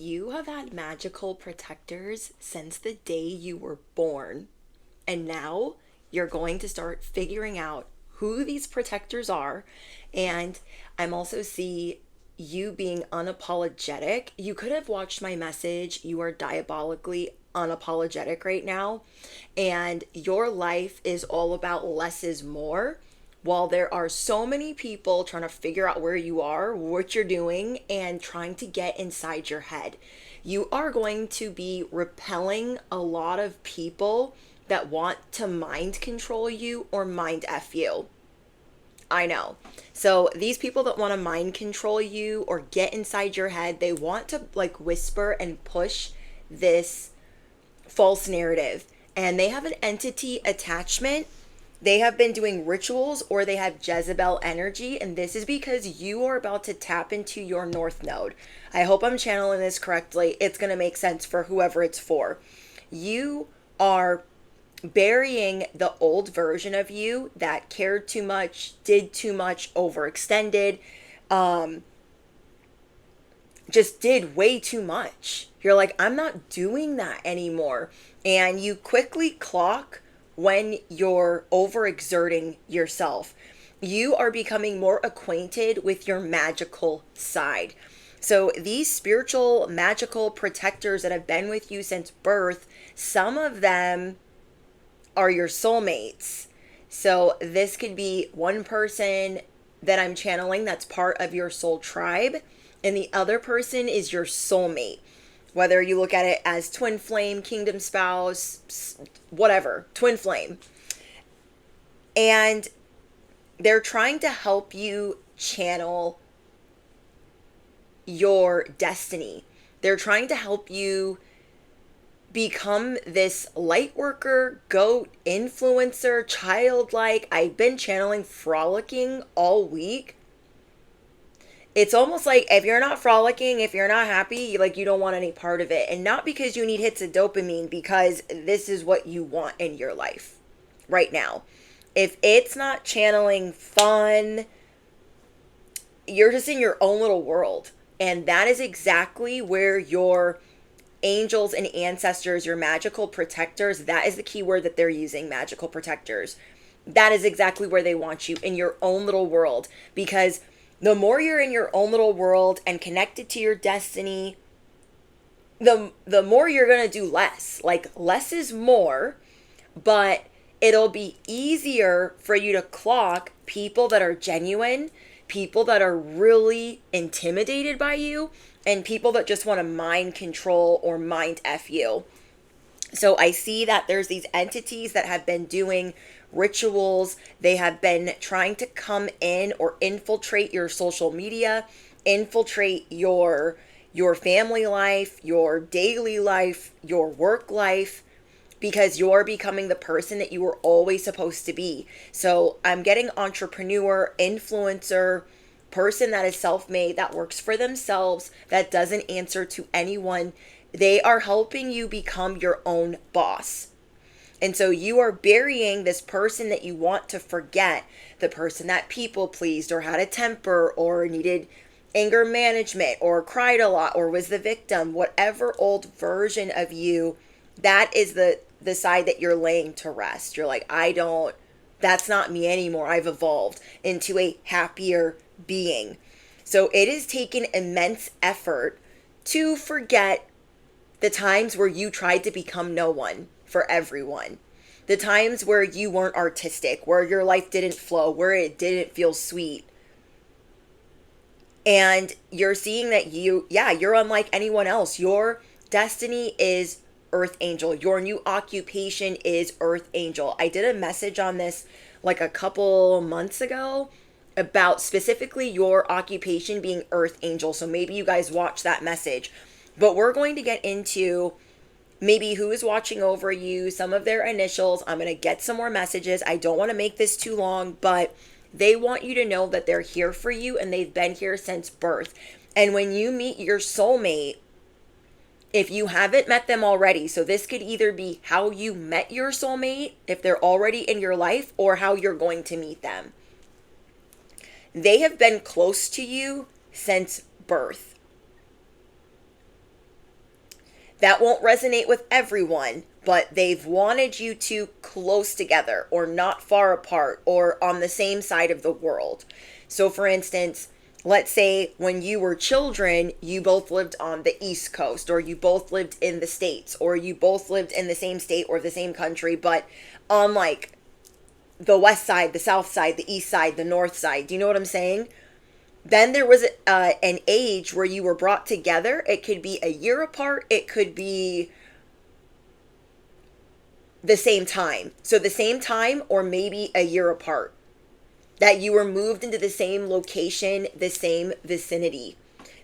you have had magical protectors since the day you were born. And now you're going to start figuring out who these protectors are. And I'm also see you being unapologetic. You could have watched my message. You are diabolically unapologetic right now. And your life is all about less is more. While there are so many people trying to figure out where you are, what you're doing, and trying to get inside your head, you are going to be repelling a lot of people that want to mind control you or mind F you. I know. So these people that want to mind control you or get inside your head, they want to like whisper and push this false narrative. And they have an entity attachment. They have been doing rituals or they have Jezebel energy. And this is because you are about to tap into your North Node. I hope I'm channeling this correctly. It's going to make sense for whoever it's for. You are burying the old version of you that cared too much, did too much, overextended, just did way too much. You're like, I'm not doing that anymore. And you quickly clock when you're overexerting yourself. You are becoming more acquainted with your magical side. So these spiritual, magical protectors that have been with you since birth, some of them are your soulmates. So this could be one person that I'm channeling that's part of your soul tribe, and the other person is your soulmate. Whether you look at it as twin flame, kingdom spouse, whatever, twin flame. And they're trying to help you channel your destiny. They're trying to help you become this light worker, goat, influencer, childlike. I've been channeling frolicking all week. It's almost like if you're not frolicking, if you're not happy, like you don't want any part of it. And not because you need hits of dopamine, because this is what you want in your life right now. If it's not channeling fun, you're just in your own little world. And that is exactly where your angels and ancestors, your magical protectors, that is the key word that they're using, magical protectors. That is exactly where they want you, in your own little world. Because the more you're in your own little world and connected to your destiny, the more you're going to do less. Like less is more, but it'll be easier for you to clock people that are genuine, people that are really intimidated by you, and people that just want to mind control or mind F you. So I see that there's these entities that have been doing rituals. They have been trying to come in or infiltrate your social media, infiltrate your family life, your daily life, your work life, because you're becoming the person that you were always supposed to be. So I'm getting entrepreneur, influencer, person that is self-made, that works for themselves, that doesn't answer to anyone. They are helping you become your own boss. And so you are burying this person that you want to forget, the person that people pleased or had a temper or needed anger management or cried a lot or was the victim, whatever old version of you, that is the side that you're laying to rest. You're like, that's not me anymore. I've evolved into a happier being. So it has taken immense effort to forget the times where you tried to become no one for everyone. The times where you weren't artistic, where your life didn't flow, where it didn't feel sweet. And you're seeing that you're unlike anyone else. Your destiny is Earth Angel. Your new occupation is Earth Angel. I did a message on this like a couple months ago about specifically your occupation being Earth Angel. So maybe you guys watch that message. But we're going to get into maybe who is watching over you, some of their initials. I'm going to get some more messages. I don't want to make this too long, but they want you to know that they're here for you and they've been here since birth. And when you meet your soulmate, if you haven't met them already, so this could either be how you met your soulmate, if they're already in your life, or how you're going to meet them. They have been close to you since birth. That won't resonate with everyone, but they've wanted you two close together or not far apart or on the same side of the world. So, for instance, let's say when you were children, you both lived on the East Coast, or you both lived in the States, or you both lived in the same state or the same country, but on like the West side, the South side, the East side, the North side. Do you know what I'm saying? Then there was an age where you were brought together. It could be a year apart. It could be the same time. So the same time or maybe a year apart. That you were moved into the same location, the same vicinity.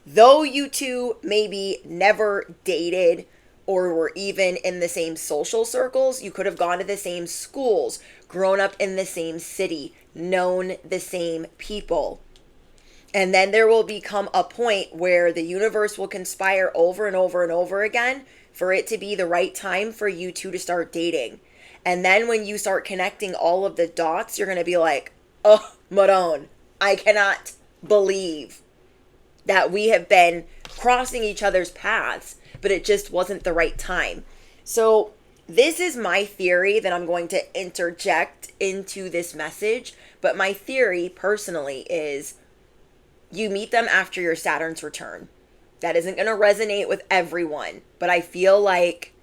Though you two maybe never dated or were even in the same social circles, you could have gone to the same schools, grown up in the same city, known the same people. And then there will become a point where the universe will conspire over and over and over again for it to be the right time for you two to start dating. And then when you start connecting all of the dots, you're going to be like, oh, Maron, I cannot believe that we have been crossing each other's paths, but it just wasn't the right time. So this is my theory that I'm going to interject into this message. But my theory personally is you meet them after your Saturn's return. That isn't going to resonate with everyone, but I feel like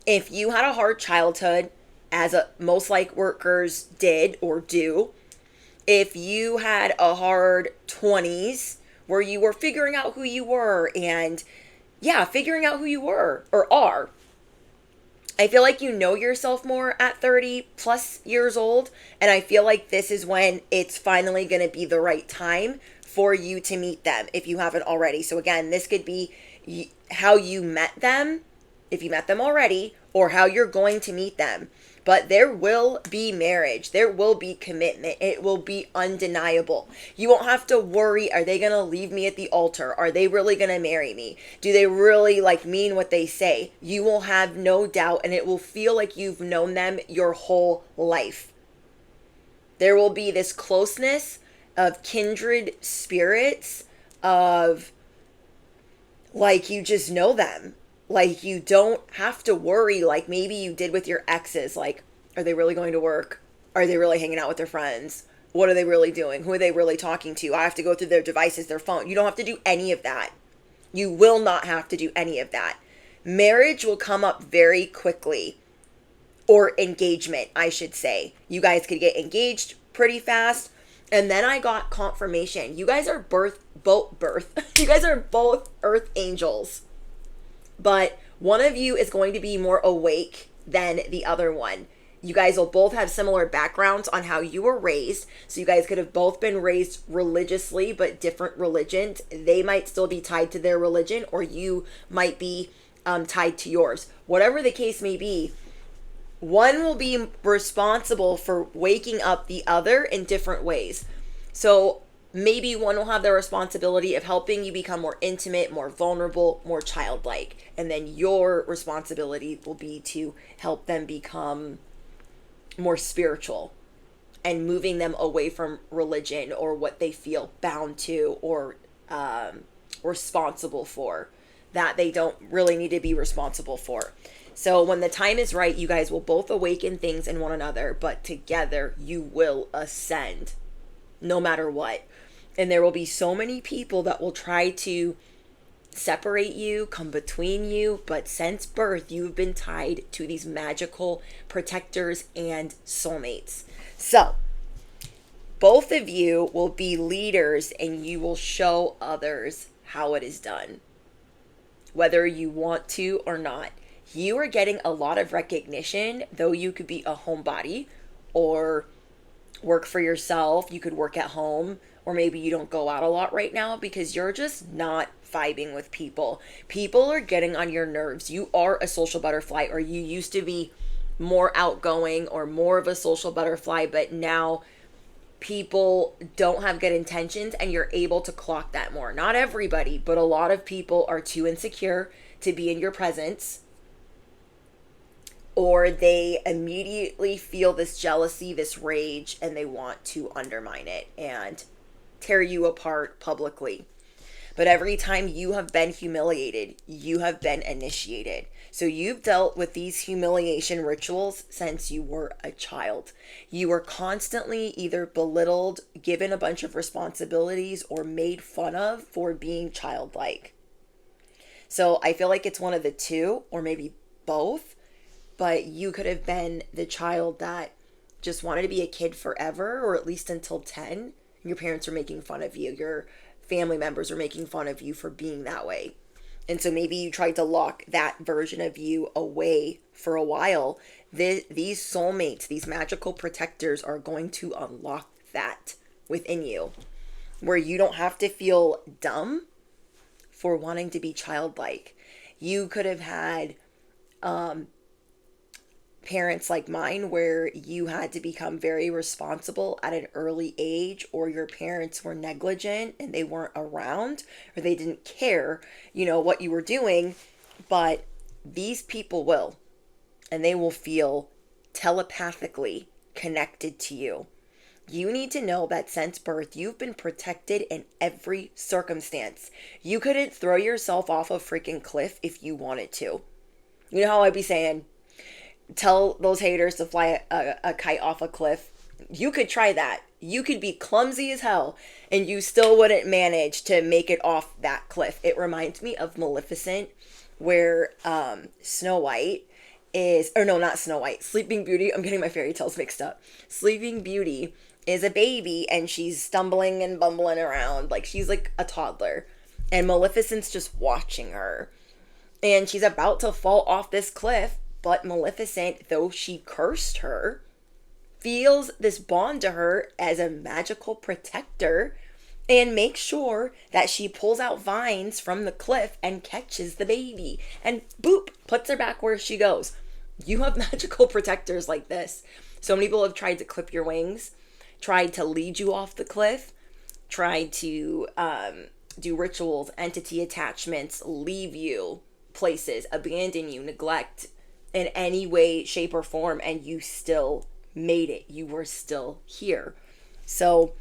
if you had a hard childhood, as most light workers did or do, if you had a hard 20s where you were figuring out who you were and figuring out who you were or are, I feel like you know yourself more at 30 plus years old. And I feel like this is when it's finally going to be the right time for you to meet them if you haven't already. So again, this could be how you met them, if you met them already, or how you're going to meet them. But there will be marriage. There will be commitment. It will be undeniable. You won't have to worry, are they going to leave me at the altar? Are they really going to marry me? Do they really mean what they say? You will have no doubt, and it will feel like you've known them your whole life. There will be this closeness of kindred spirits, of you just know them. You don't have to worry like maybe you did with your exes. Are they really going to work? Are they really hanging out with their friends? What are they really doing? Who are they really talking to? I have to go through their devices, their phone. You don't have to do any of that. You will not have to do any of that. Marriage will come up very quickly. Or engagement, I should say. You guys could get engaged pretty fast. And then I got confirmation. You guys are you guys are both earth angels. But one of you is going to be more awake than the other one. You guys will both have similar backgrounds on how you were raised. So you guys could have both been raised religiously, but different religions. They might still be tied to their religion, or you might be tied to yours. Whatever the case may be, one will be responsible for waking up the other in different ways. So maybe one will have the responsibility of helping you become more intimate, more vulnerable, more childlike. And then your responsibility will be to help them become more spiritual and moving them away from religion or what they feel bound to or responsible for, that they don't really need to be responsible for. So when the time is right, you guys will both awaken things in one another, but together you will ascend no matter what. And there will be so many people that will try to separate you, come between you, but since birth, you've been tied to these magical protectors and soulmates. So both of you will be leaders and you will show others how it is done, whether you want to or not. You are getting a lot of recognition, though you could be a homebody or work for yourself. You could work at home, or maybe you don't go out a lot right now because you're just not vibing with people. People are getting on your nerves. You are a social butterfly, or you used to be more outgoing or more of a social butterfly, but now people don't have good intentions and you're able to clock that more. Not everybody, but a lot of people are too insecure to be in your presence, or they immediately feel this jealousy, this rage, and they want to undermine it and tear you apart publicly. But every time you have been humiliated, you have been initiated. So you've dealt with these humiliation rituals since you were a child. You were constantly either belittled, given a bunch of responsibilities, or made fun of for being childlike. So I feel like it's one of the two, or maybe both, but you could have been the child that just wanted to be a kid forever, or at least until 10. Your parents are making fun of you. Your family members are making fun of you for being that way. And so maybe you tried to lock that version of you away for a while. These soulmates, these magical protectors are going to unlock that within you, where you don't have to feel dumb for wanting to be childlike. You could have had parents like mine where you had to become very responsible at an early age, or your parents were negligent and they weren't around, or they didn't care, what you were doing. But these people will, and they will feel telepathically connected to you. You need to know that since birth, you've been protected in every circumstance. You couldn't throw yourself off a freaking cliff if you wanted to. You know how I'd be saying, tell those haters to fly a kite off a cliff. You could try that. You could be clumsy as hell and you still wouldn't manage to make it off that cliff. It reminds me of Maleficent, where Snow White is, or no, not Snow White, Sleeping Beauty. I'm getting my fairy tales mixed up. Sleeping Beauty is a baby and she's stumbling and bumbling around like she's like a toddler. And Maleficent's just watching her. And she's about to fall off this cliff. But Maleficent, though she cursed her, feels this bond to her as a magical protector and makes sure that she pulls out vines from the cliff and catches the baby. And boop, puts her back where she goes. You have magical protectors like this. So many people have tried to clip your wings, tried to lead you off the cliff, tried to do rituals, entity attachments, leave you places, abandon you, neglect in any way, shape, or form, and you still made it. You were still here. So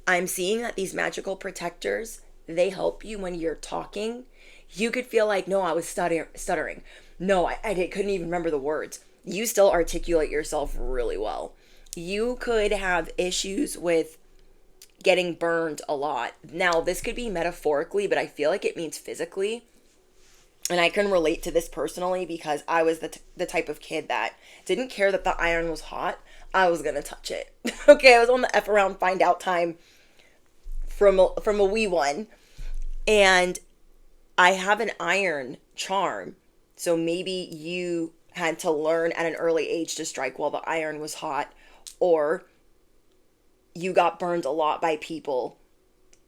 I'm seeing that these magical protectors, they help you when you're talking. You could feel like, no, I was stuttering. No, I couldn't even remember the words. You still articulate yourself really well. You could have issues with getting burned a lot. Now, this could be metaphorically, but I feel like it means physically. And I can relate to this personally because I was the type of kid that didn't care that the iron was hot. I was going to touch it. Okay, I was on the F around find out time from a wee one. And I have an iron charm. So maybe you had to learn at an early age to strike while the iron was hot, or you got burned a lot by people,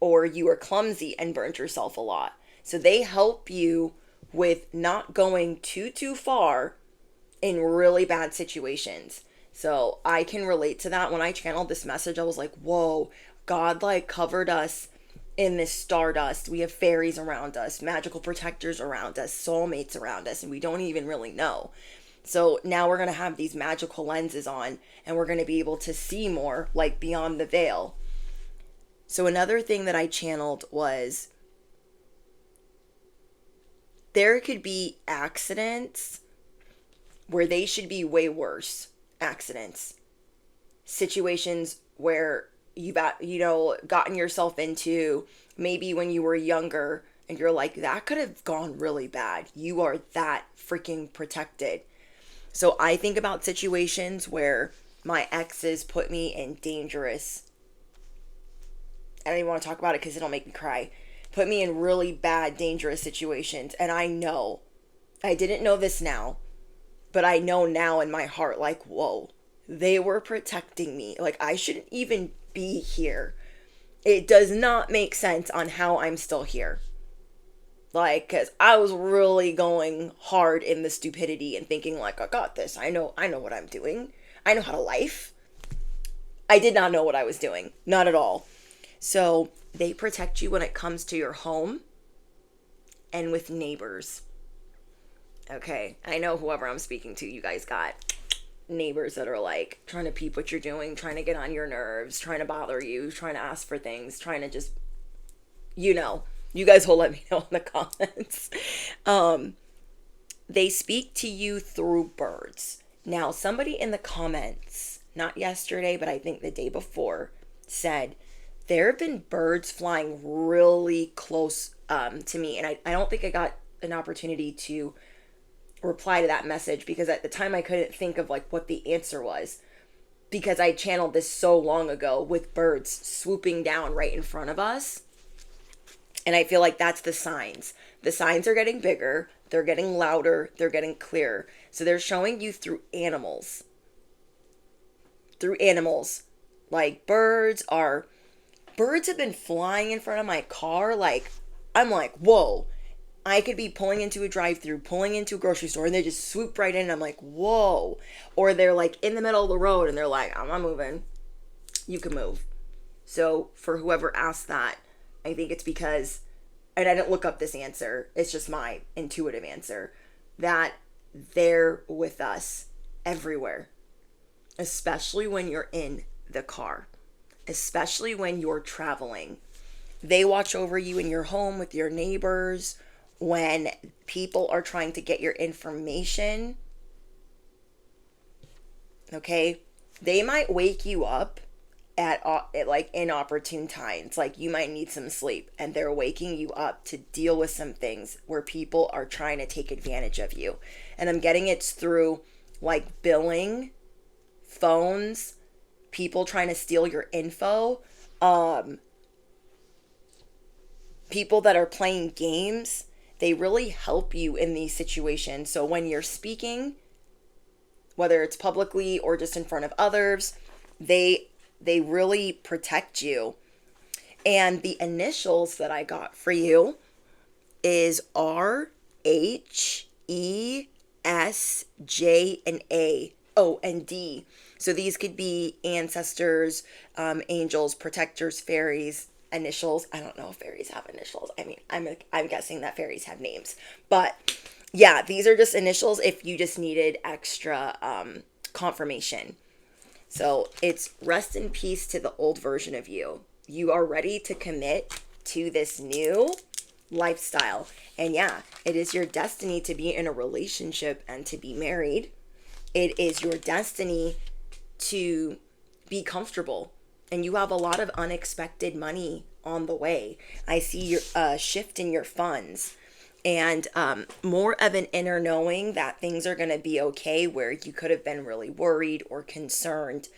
or you were clumsy and burned yourself a lot. So they help you with not going too far in really bad situations. So I can relate to that. When I channeled this message, I was like, whoa, God like covered us in this stardust. We have fairies around us, magical protectors around us, soulmates around us, and we don't even really know. So now we're going to have these magical lenses on and we're going to be able to see more, like beyond the veil. So another thing that I channeled was there could be accidents where they should be way worse accidents. Situations where you've gotten yourself into maybe when you were younger and you're like, that could have gone really bad. You are that freaking protected. So I think about situations where my exes put me in dangerous, I don't even want to talk about it because it'll make me cry, put me in really bad, dangerous situations. And I know, I didn't know this now, but I know now in my heart, like, whoa, they were protecting me. Like, I shouldn't even be here. It does not make sense on how I'm still here. Like, because I was really going hard in the stupidity and thinking like, I got this. I know what I'm doing. I know how to life. I did not know what I was doing. Not at all. So they protect you when it comes to your home and with neighbors. Okay, I know whoever I'm speaking to, you guys got neighbors that are like trying to peep what you're doing, trying to get on your nerves, trying to bother you, trying to ask for things, trying to just, You guys will let me know in the comments. Um, they speak to you through birds. Now, somebody in the comments, not yesterday, but I think the day before, said there have been birds flying really close to me. And I don't think I got an opportunity to reply to that message because at the time I couldn't think of like what the answer was because I channeled this so long ago with birds swooping down right in front of us. And I feel like that's the signs. The signs are getting bigger, they're getting louder, they're getting clearer. So they're showing you through animals. Through animals. Like birds have been flying in front of my car. Like, I'm like, whoa. I could be pulling into a drive-through, pulling into a grocery store, and they just swoop right in. And I'm like, whoa. Or they're like in the middle of the road and they're like, I'm not moving. You can move. So for whoever asked that, I think it's because, and I didn't look up this answer, it's just my intuitive answer, that they're with us everywhere, especially when you're in the car, especially when you're traveling. They watch over you in your home with your neighbors, when people are trying to get your information. Okay? They might wake you up at like inopportune times. Like you might need some sleep and they're waking you up to deal with some things where people are trying to take advantage of you. And I'm getting it's through like billing, phones, people trying to steal your info, people that are playing games. They really help you in these situations. So when you're speaking, whether it's publicly or just in front of others, they really protect you. And the initials that I got for you is R, H, E, S, J, and A. Oh, and D. So these could be ancestors, angels, protectors, fairies, initials. I don't know if fairies have initials. I mean, I'm guessing that fairies have names. But yeah, these are just initials if you just needed extra confirmation. So it's rest in peace to the old version of you. You are ready to commit to this new lifestyle. And yeah, it is your destiny to be in a relationship and to be married. It is your destiny to be comfortable. And you have a lot of unexpected money on the way. I see your shift in your funds. And more of an inner knowing that things are going to be okay, where you could have been really worried or concerned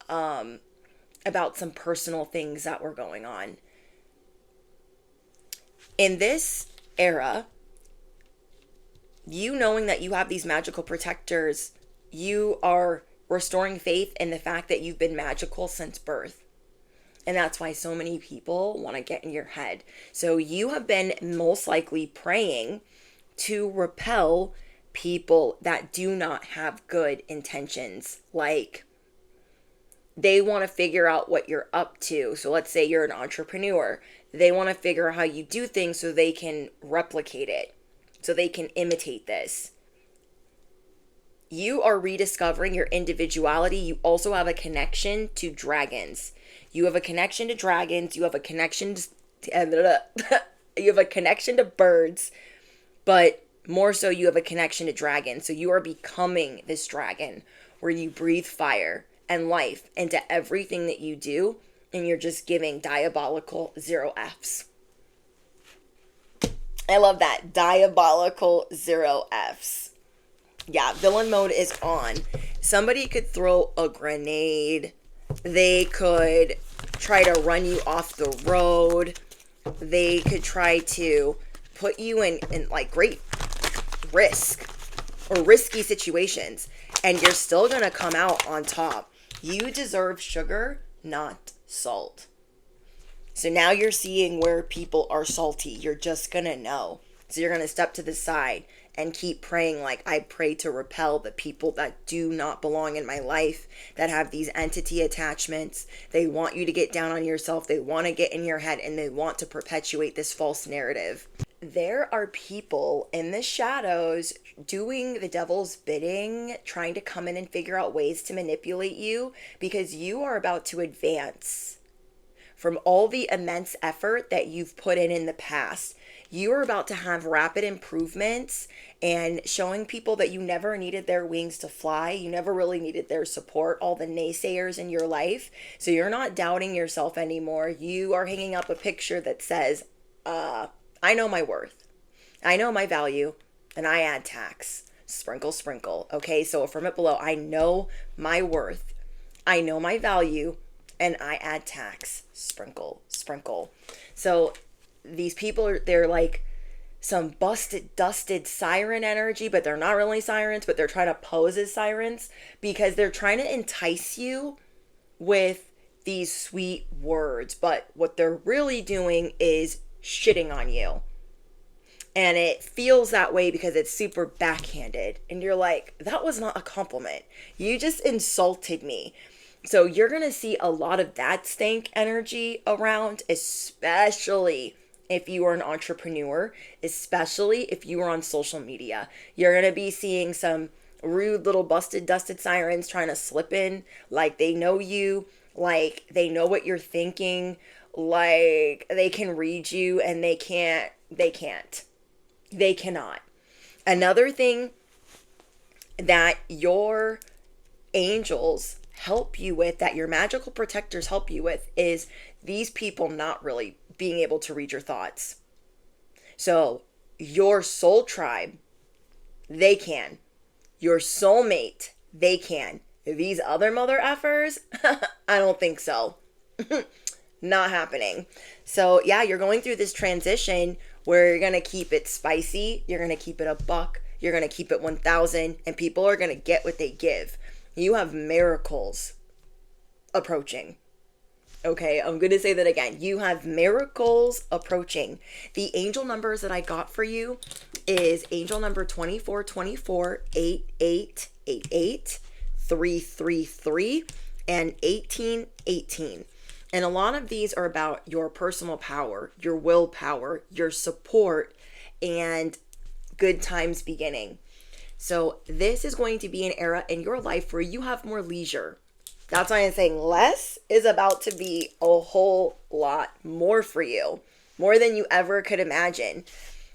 about some personal things that were going on. In this era, you knowing that you have these magical protectors, you are restoring faith in the fact that you've been magical since birth. And that's why so many people want to get in your head. So you have been most likely praying to repel people that do not have good intentions. Like they want to figure out what you're up to. So let's say you're an entrepreneur. They want to figure out how you do things so they can replicate it, so they can imitate this. You are rediscovering your individuality. You also have a connection to dragons. You have a connection to dragons. You have a connection to you have a connection to birds, but more so you have a connection to dragons. So you are becoming this dragon where you breathe fire and life into everything that you do, and you're just giving diabolical 0 Fs. I love that. Diabolical 0 Fs. Yeah, villain mode is on. Somebody could throw a grenade. They could try to run you off the road. They could try to put you in like great risk or risky situations. And you're still going to come out on top. You deserve sugar, not salt. So now you're seeing where people are salty. You're just going to know. So you're going to step to the side and keep praying like I pray to repel the people that do not belong in my life, that have these entity attachments. They want you to get down on yourself. They want to get in your head and they want to perpetuate this false narrative. There are people in the shadows doing the devil's bidding, trying to come in and figure out ways to manipulate you because you are about to advance from all the immense effort that you've put in the past. You are about to have rapid improvements and showing people that you never needed their wings to fly. You never really needed their support, all the naysayers in your life. So you're not doubting yourself anymore. You are hanging up a picture that says, I know my worth. I know my value, and I add tax. Sprinkle, sprinkle. Okay, so affirm it below. I know my worth. I know my value, and I add tax. Sprinkle, sprinkle. So these people they're like some busted, dusted siren energy, but they're not really sirens, but they're trying to pose as sirens because they're trying to entice you with these sweet words. But what they're really doing is shitting on you. And it feels that way because it's super backhanded. And you're like, that was not a compliment. You just insulted me. So you're going to see a lot of that stank energy around, especially if you are an entrepreneur, especially if you are on social media. You're going to be seeing some rude little busted, dusted sirens trying to slip in like they know you, like they know what you're thinking, like they can read you, and they can't. They cannot. Another thing that your angels help you with, that your magical protectors help you with, is these people not really being able to read your thoughts. So your soul tribe, they can. Your soulmate, they can. These other mother effers, I don't think so. Not happening. So yeah, you're going through this transition where you're going to keep it spicy, you're going to keep it a buck, you're going to keep it 1,000, and people are going to get what they give. You have miracles approaching. Okay, I'm going to say that again. You have miracles approaching. The angel numbers that I got for you is angel number 2424, 8888, 333, and 1818. And a lot of these are about your personal power, your willpower, your support, and good times beginning. So this is going to be an era in your life where you have more leisure. That's why I'm saying less is about to be a whole lot more for you, more than you ever could imagine.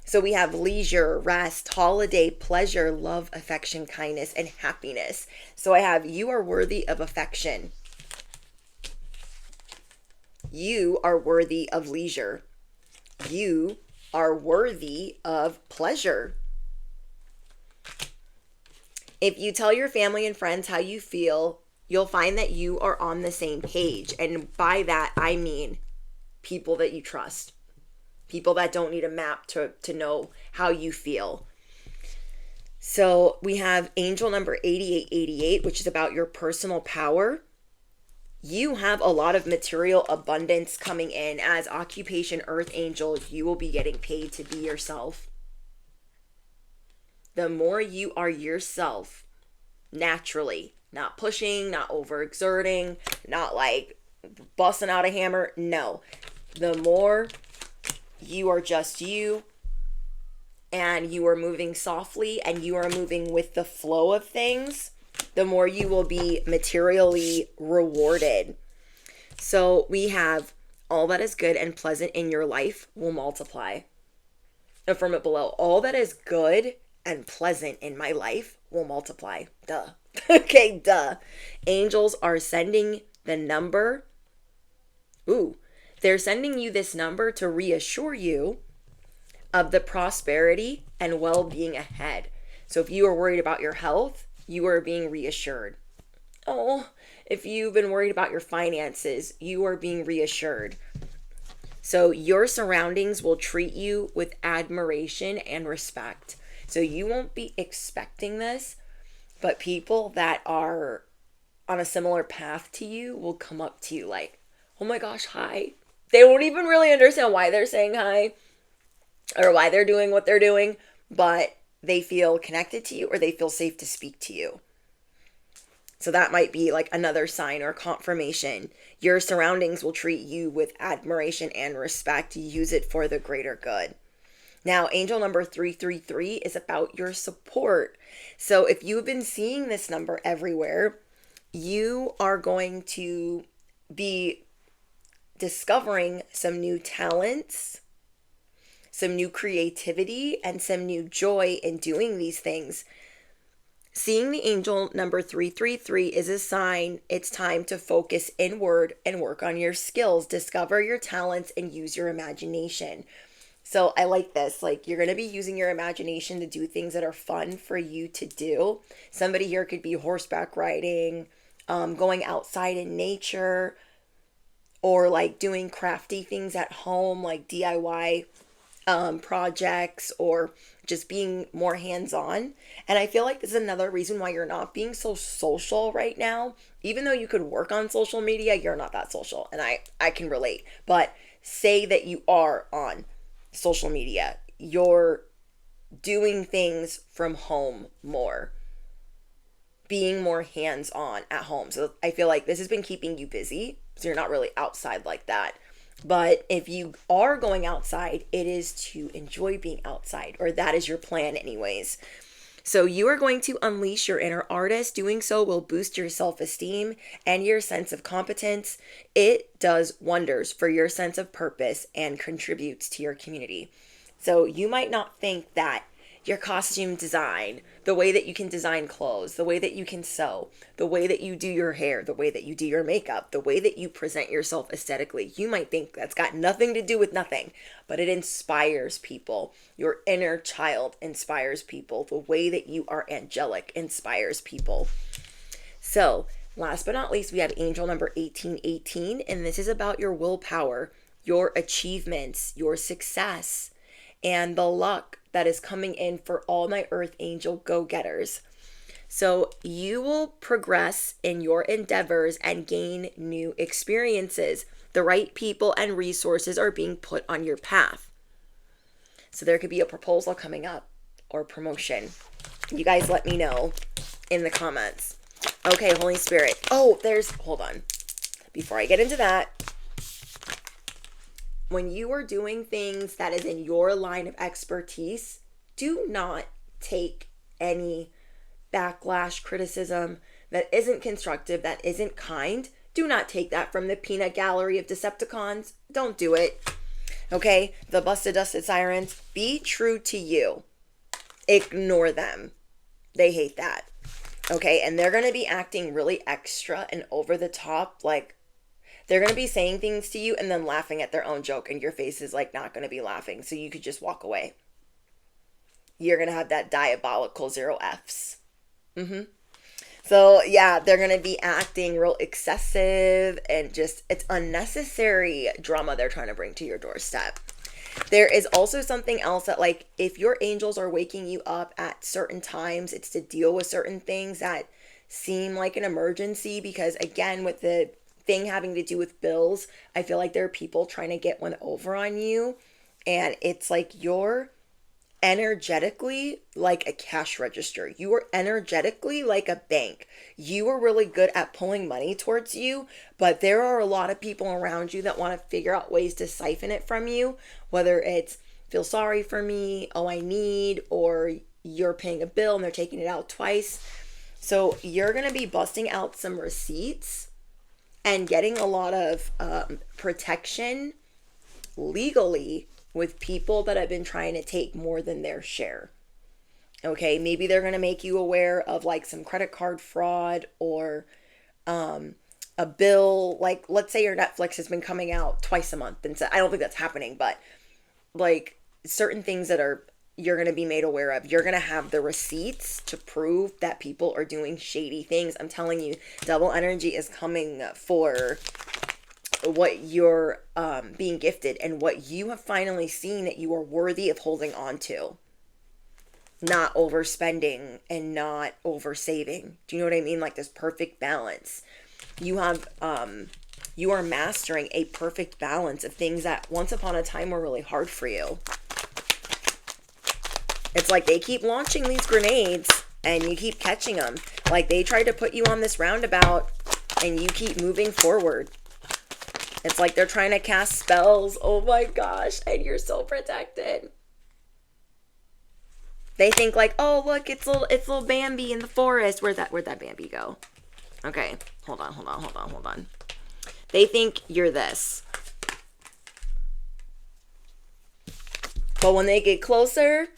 So we have leisure, rest, holiday, pleasure, love, affection, kindness, and happiness. So I have you are worthy of affection. You are worthy of leisure. You are worthy of pleasure. If you tell your family and friends how you feel, you'll find that you are on the same page. And by that, I mean people that you trust. People that don't need a map to know how you feel. So we have angel number 8888, which is about your personal power. You have a lot of material abundance coming in. As occupation earth angel, you will be getting paid to be yourself. The more you are yourself, naturally, not pushing, not overexerting, not like busting out a hammer. No. The more you are just you, and you are moving softly, and you are moving with the flow of things, the more you will be materially rewarded. So we have all that is good and pleasant in your life will multiply. Affirm it below. All that is good and pleasant in my life will multiply. Duh. Okay, duh. Angels are sending the number. They're sending you this number to reassure you of the prosperity and well-being ahead. So if you are worried about your health, you are being reassured. Oh, if you've been worried about your finances, you are being reassured. So your surroundings will treat you with admiration and respect. So you won't be expecting this, but people that are on a similar path to you will come up to you like, oh my gosh, hi. They won't even really understand why they're saying hi or why they're doing what they're doing, but they feel connected to you or they feel safe to speak to you. So that might be like another sign or confirmation. Your surroundings will treat you with admiration and respect. Use it for the greater good. Now, angel number 333 is about your support. So if you've been seeing this number everywhere, you are going to be discovering some new talents, some new creativity, and some new joy in doing these things. Seeing the angel number 333 is a sign it's time to focus inward and work on your skills, discover your talents, and use your imagination. So I like this. Like, you're going to be using your imagination to do things that are fun for you to do. Somebody here could be horseback riding, going outside in nature, or like doing crafty things at home, like DIY projects, or just being more hands-on. And I feel like this is another reason why you're not being so social right now. Even though you could work on social media, you're not that social. And I can relate. But say that you are on social media. You're doing things from home more. Being more hands-on at home. So I feel like this has been keeping you busy. So you're not really outside like that. But if you are going outside, it is to enjoy being outside, or that is your plan anyways. So you are going to unleash your inner artist. Doing so will boost your self-esteem and your sense of competence. It does wonders for your sense of purpose and contributes to your community. So you might not think that your costume design, the way that you can design clothes, the way that you can sew, the way that you do your hair, the way that you do your makeup, the way that you present yourself aesthetically, you might think that's got nothing to do with nothing, but it inspires people. Your inner child inspires people. The way that you are angelic inspires people. So last but not least, we have angel number 1818, and this is about your willpower, your achievements, your success, and the luck that is coming in for all my earth angel go-getters. So you will progress in your endeavors and gain new experiences. The right people and resources are being put on your path. So there could be a proposal coming up or promotion. You guys let me know in the comments. Okay, Holy Spirit. Hold on. Before I get into that, when you are doing things that is in your line of expertise, do not take any backlash, criticism that isn't constructive, that isn't kind. Do not take that from the peanut gallery of Decepticons. Don't do it. Okay? The busted, dusted sirens, be true to you. Ignore them. They hate that. Okay? And they're going to be acting really extra and over the top, like, they're going to be saying things to you and then laughing at their own joke, and your face is like not going to be laughing. So you could just walk away. You're going to have that diabolical 0 Fs. So yeah, they're going to be acting real excessive, and just, it's unnecessary drama they're trying to bring to your doorstep. There is also something else that, like, if your angels are waking you up at certain times, it's to deal with certain things that seem like an emergency, because again, with the thing having to do with bills, I feel like there are people trying to get one over on you, and it's like you're energetically like a cash register. You are energetically like a bank. You are really good at pulling money towards you, but there are a lot of people around you that want to figure out ways to siphon it from you, whether it's feel sorry for me, oh I need, or you're paying a bill and they're taking it out twice. So you're going to be busting out some receipts and getting a lot of protection legally with people that have been trying to take more than their share. Okay, maybe they're going to make you aware of like some credit card fraud, or a bill. Like, let's say your Netflix has been coming out twice a month, and so I don't think that's happening, but like certain things that you're going to be made aware of. You're going to have the receipts to prove that people are doing shady things. I'm telling you, double energy is coming for what you're being gifted and what you have finally seen that you are worthy of holding on to. Not overspending and not oversaving. Do you know what I mean? Like this perfect balance. You have, you are mastering a perfect balance of things that once upon a time were really hard for you. It's like they keep launching these grenades and you keep catching them. Like they tried to put you on this roundabout and you keep moving forward. It's like they're trying to cast spells. Oh my gosh. And you're so protected. They think like, oh look, it's little Bambi in the forest. Where'd that Bambi go? Okay, hold on. They think you're this. But when they get closer,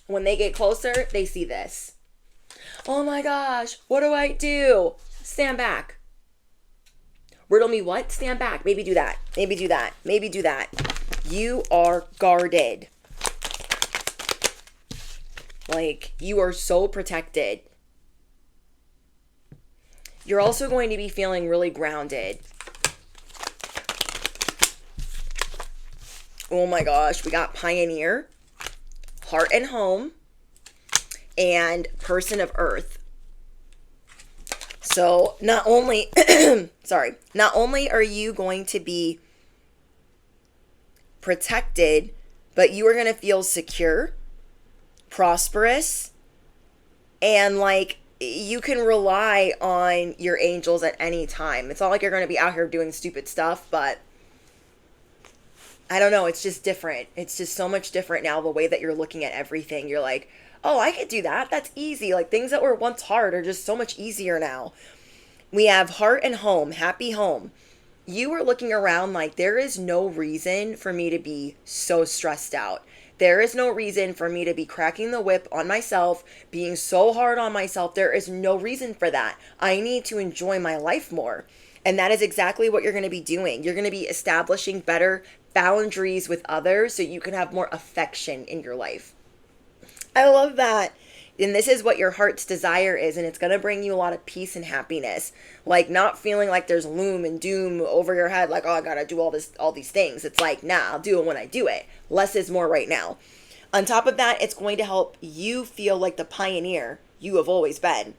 they see this. Oh my gosh, what do I do? Stand back. Riddle me what? Stand back. Maybe do that. Maybe do that. Maybe do that. You are guarded. Like, you are so protected. You're also going to be feeling really grounded. Oh my gosh, we got Pioneer, Heart and Home, and Person of Earth. So not only, not only are you going to be protected, but you are going to feel secure, prosperous, and like you can rely on your angels at any time. It's not like you're going to be out here doing stupid stuff, but I don't know. It's just different. It's just so much different now, the way that you're looking at everything. You're like, oh, I could do that. That's easy. Like, things that were once hard are just so much easier now. We have Heart and Home, Happy Home. You are looking around like, there is no reason for me to be so stressed out. There is no reason for me to be cracking the whip on myself, being so hard on myself. There is no reason for that. I need to enjoy my life more. And that is exactly what you're going to be doing. You're going to be establishing better boundaries with others so you can have more affection in your life. I love that. And this is what your heart's desire is, and it's going to bring you a lot of peace and happiness. Like, not feeling like there's loom and doom over your head, like, oh, I got to do all these things. It's like, nah, I'll do it when I do it. Less is more right now. On top of that, it's going to help you feel like the pioneer you have always been.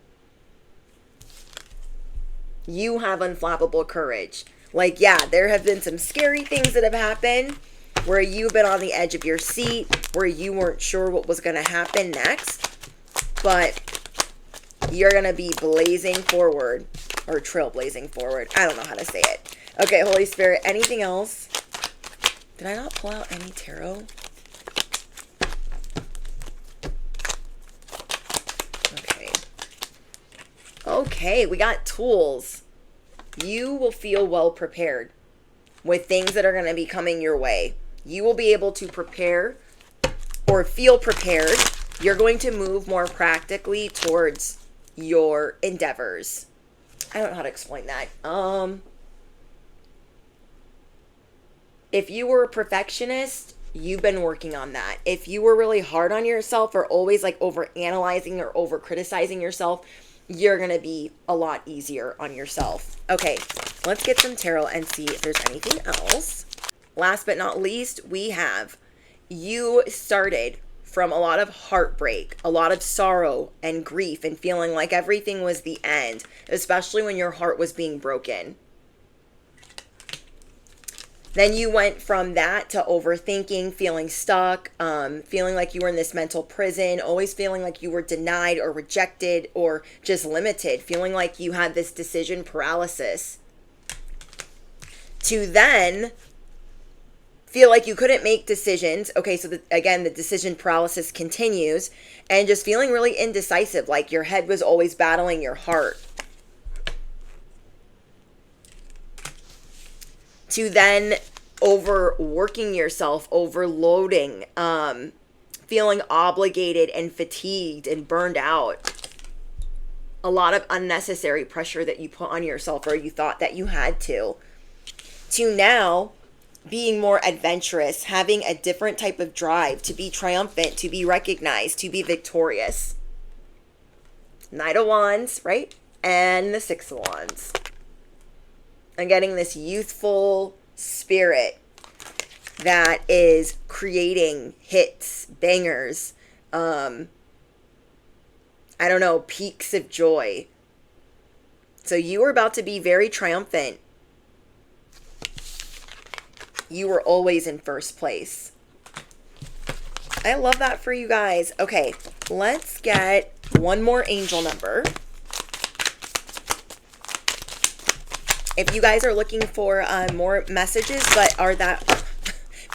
You have unflappable courage. Like, yeah, there have been some scary things that have happened where you've been on the edge of your seat, where you weren't sure what was going to happen next. But you're going to be blazing forward, or trailblazing forward. I don't know how to say it. Okay, Holy Spirit, anything else? Did I not pull out any tarot? Okay, we got tools. You will feel well prepared with things that are going to be coming your way. You will be able to prepare or feel prepared. You're going to move more practically towards your endeavors. I don't know how to explain that. If you were a perfectionist, you've been working on that. If you were really hard on yourself or always like over analyzing or over criticizing yourself, you're going to be a lot easier on yourself. Okay, let's get some tarot and see if there's anything else. Last but not least, we have you started from a lot of heartbreak, a lot of sorrow and grief, and feeling like everything was the end, especially when your heart was being broken. Then you went from that to overthinking, feeling stuck, feeling like you were in this mental prison, always feeling like you were denied or rejected or just limited, feeling like you had this decision paralysis, to then feel like you couldn't make decisions. Okay, so again, the decision paralysis continues, and just feeling really indecisive, like your head was always battling your heart. To then overworking yourself, overloading, feeling obligated and fatigued and burned out. A lot of unnecessary pressure that you put on yourself or you thought that you had to now being more adventurous, having a different type of drive to be triumphant, to be recognized, to be victorious. Knight of Wands, right? And the Six of Wands. And getting this youthful spirit that is creating hits, bangers, I don't know, peaks of joy. So you are about to be very triumphant. You were always in first place. I love that for you guys. Okay, let's get one more angel number. If you guys are looking for more messages, if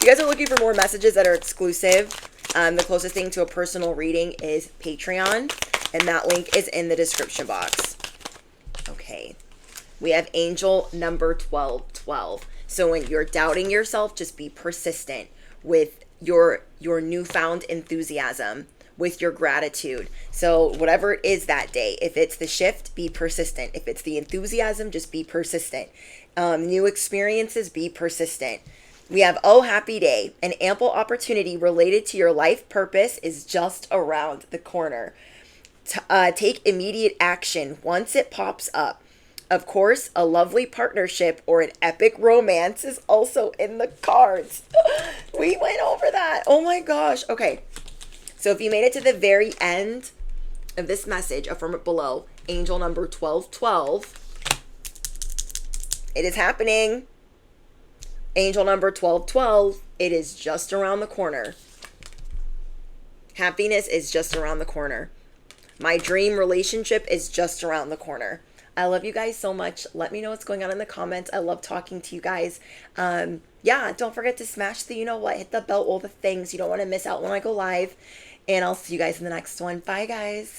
you guys are looking for more messages that are exclusive, the closest thing to a personal reading is Patreon, and that link is in the description box. Okay, we have angel number 1212. So when you're doubting yourself, just be persistent with your newfound enthusiasm with your gratitude. So whatever it is that day, if it's the shift, be persistent. If it's the enthusiasm, just be persistent. New experiences, be persistent. We have oh happy day. An ample opportunity related to your life purpose is just around the corner. Take immediate action once it pops up. Of course, a lovely partnership or an epic romance is also in the cards. We went over that. Oh my gosh. Okay. So if you made it to the very end of this message, affirm it below. Angel number 1212. It is happening. Angel number 1212. It is just around the corner. Happiness is just around the corner. My dream relationship is just around the corner. I love you guys so much. Let me know what's going on in the comments. I love talking to you guys. Yeah, don't forget to smash the you know what, hit the bell, all the things. You don't want to miss out when I go live. And I'll see you guys in the next one. Bye, guys.